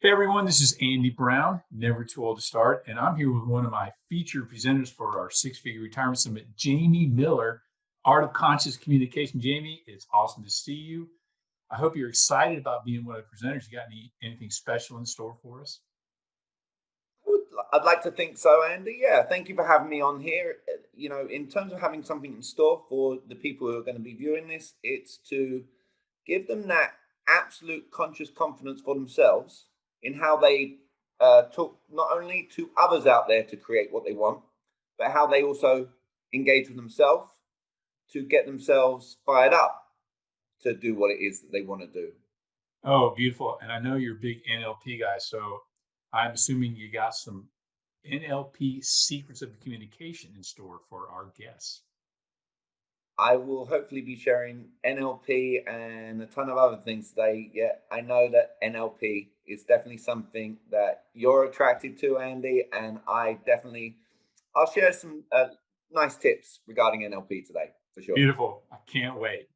Hey everyone, this is Andy Brown, never too old to start, and I'm here with one of my featured presenters for our six-figure retirement summit, Jamie Miller, Art of Conscious Communication. Jamie, it's awesome to see you. I hope you're excited about being one of the presenters. You got anything special in store for us? I'd like to think so, Andy. Yeah, thank you for having me on here. In terms of having something in store for the people who are going to be viewing this, it's to give them that absolute conscious confidence for themselves in how they talk not only to others out there to create what they want, but how they also engage with themselves to get themselves fired up to do what it is that they want to do. Oh, beautiful. And I know you're a big NLP guy, so I'm assuming you got some NLP secrets of communication in store for our guests. I will hopefully be sharing NLP and a ton of other things today. Yeah, I know that NLP is definitely something that you're attracted to, Andy, and I'll share some nice tips regarding NLP today for sure. Beautiful. I can't wait.